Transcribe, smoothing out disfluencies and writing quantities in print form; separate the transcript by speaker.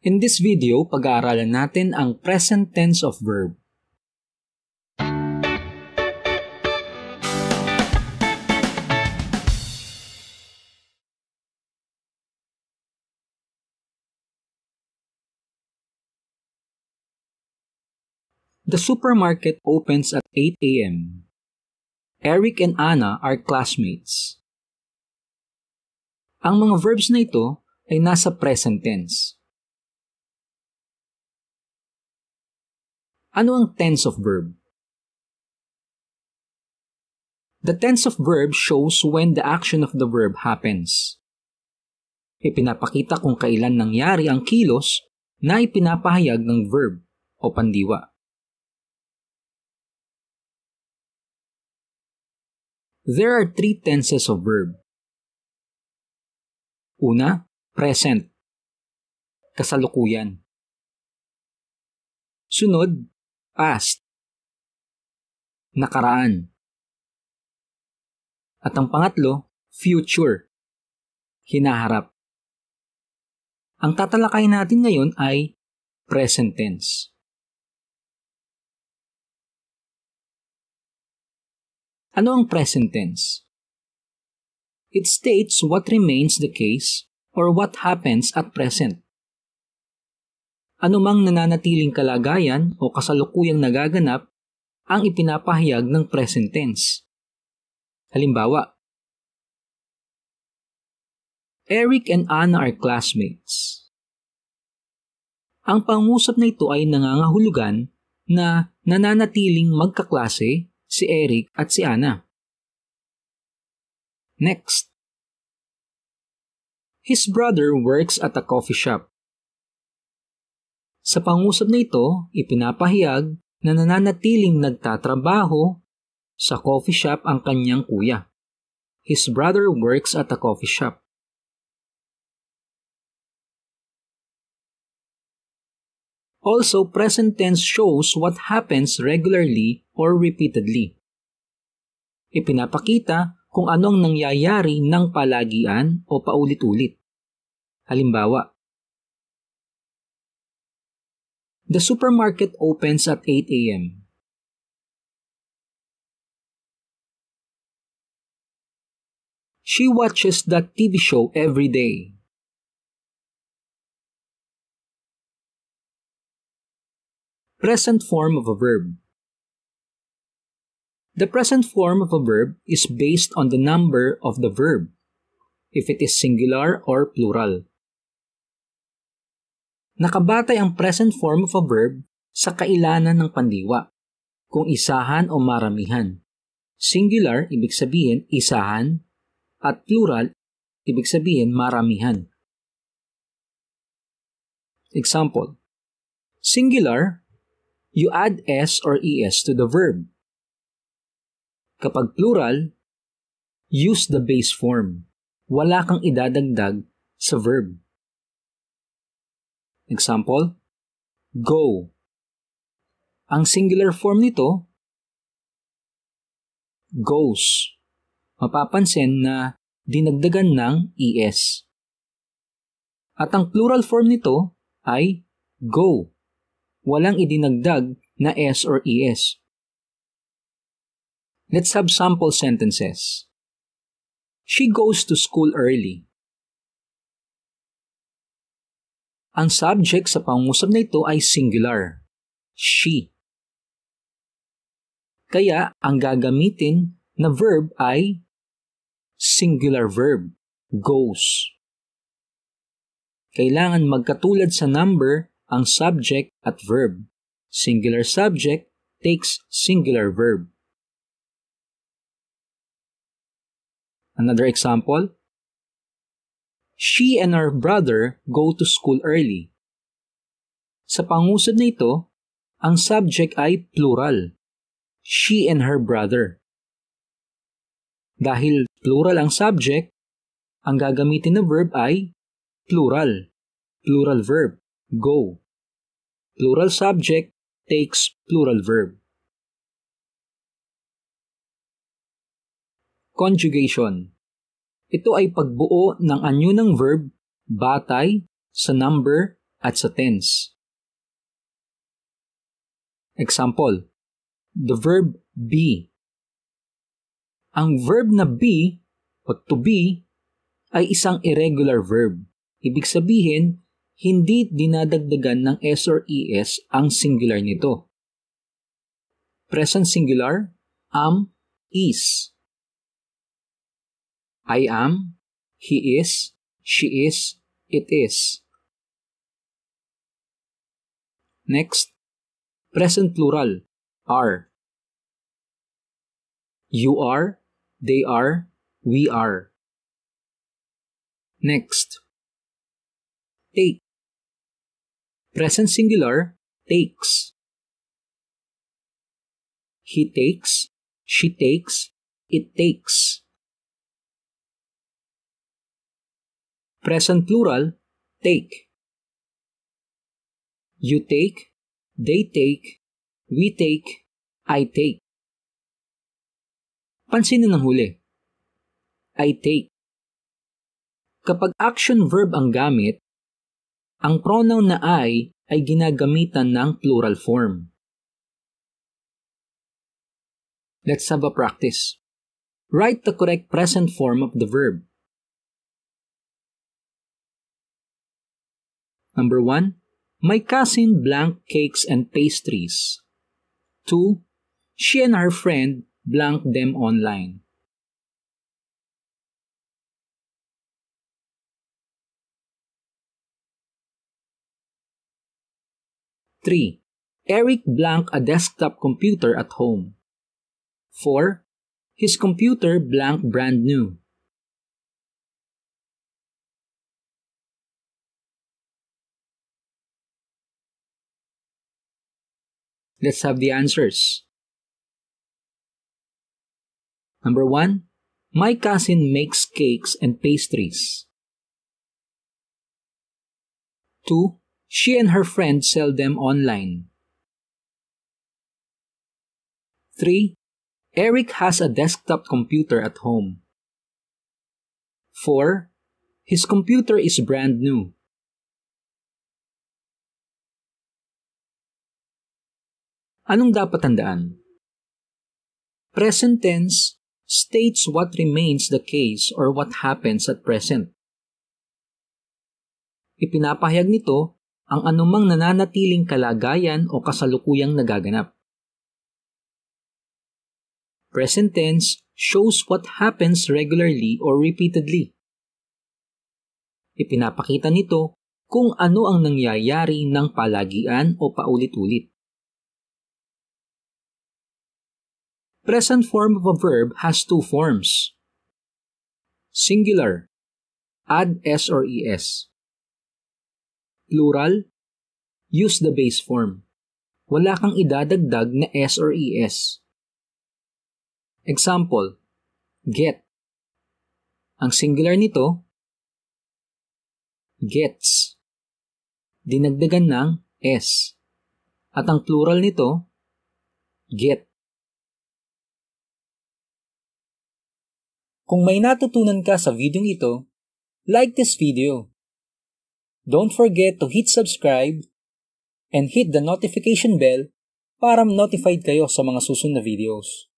Speaker 1: In this video, pag-aaralan natin ang present tense of verb. The supermarket opens at 8 a.m. Eric and Anna are classmates. Ang mga verbs na ito ay nasa present tense. Ano ang tense of verb? The tense of verb shows when the action of the verb happens. Ipinapakita kung kailan nangyari ang kilos na ipinapahayag ng verb o pandiwa. There are three tenses of verb. Una, present, kasalukuyan. Sunod, past, nakaraan. At ang pangatlo, future, hinaharap. Ang tatalakayin natin ngayon ay present tense. Ano ang present tense? It states what remains the case or what happens at present. Anumang nananatiling kalagayan o kasalukuyang nagaganap ang ipinapahayag ng present tense. Halimbawa, Eric and Anna are classmates. Ang pangusap na ito ay nangangahulugan na nananatiling magkaklase si Eric at si Anna. Next. His brother works at a coffee shop. Sa pangusap na ito, ipinapahayag na nananatiling nagtatrabaho sa coffee shop ang kanyang kuya. His brother works at a coffee shop. Also, present tense shows what happens regularly or repeatedly. Ipinapakita kung anong nangyayari ng palagian o paulit-ulit. Halimbawa, the supermarket opens at 8 a.m. She watches that TV show every day. Present form of a verb. The present form of a verb is based on the number of the verb, if it is singular or plural. Nakabatay ang present form of a verb sa kailanan ng pandiwa, kung isahan o maramihan. Singular, ibig sabihin isahan, at plural, ibig sabihin maramihan. Example, singular, you add s or es to the verb. Kapag plural, use the base form. Wala kang idadagdag sa verb. Example, go. Ang singular form nito, goes. Mapapansin na dinagdagan ng es. At ang plural form nito ay go. Walang idinagdag na s or es. Let's have sample sentences. She goes to school early. Ang subject sa pangusap na ito ay singular, she. Kaya ang gagamitin na verb ay singular verb, goes. Kailangan magkatulad sa number ang subject at verb. Singular subject takes singular verb. Another example, she and her brother go to school early. Sa pangusap na ito, ang subject ay plural, she and her brother. Dahil plural ang subject, ang gagamitin na verb ay plural, plural verb, go. Plural subject takes plural verb. Conjugation. Ito ay pagbuo ng anyo ng verb batay sa number at sa tense. Example, the verb be. Ang verb na be o to be ay isang irregular verb. Ibig sabihin, hindi dinadagdagan ng S or ES ang singular nito. Present singular, am, is. I am, he is, she is, it is. Next, present plural, are. You are, they are, we are. Next, take. Present singular, takes. He takes, she takes, it takes. Present plural, take. You take, they take, we take, I take. Pansinin ng huli. I take. Kapag action verb ang gamit, ang pronoun na I ay ginagamitan ng plural form. Let's have a practice. Write the correct present form of the verb. Number 1, my cousin blank cakes and pastries. 2, she and her friend blank them online. Three, Eric blank a desktop computer at home. 4, his computer blank brand new. Let's have the answers. Number 1, my cousin makes cakes and pastries. 2, she and her friend sell them online. 3, Eric has a desktop computer at home. 4, his computer is brand new. Anong dapat tandaan? Present tense states what remains the case or what happens at present. Ipinapahayag nito ang anumang nananatiling kalagayan o kasalukuyang nagaganap. Present tense shows what happens regularly or repeatedly. Ipinapakita nito kung ano ang nangyayari ng palagian o paulit-ulit. Present form of a verb has two forms. Singular, add S or ES. Plural, use the base form. Wala kang idadagdag na S or ES. Example, get. Ang singular nito, gets. Dinagdagan ng S. At ang plural nito, get. Kung may natutunan ka sa video ito, like this video. Don't forget to hit subscribe and hit the notification bell para notified kayo sa mga susunod na videos.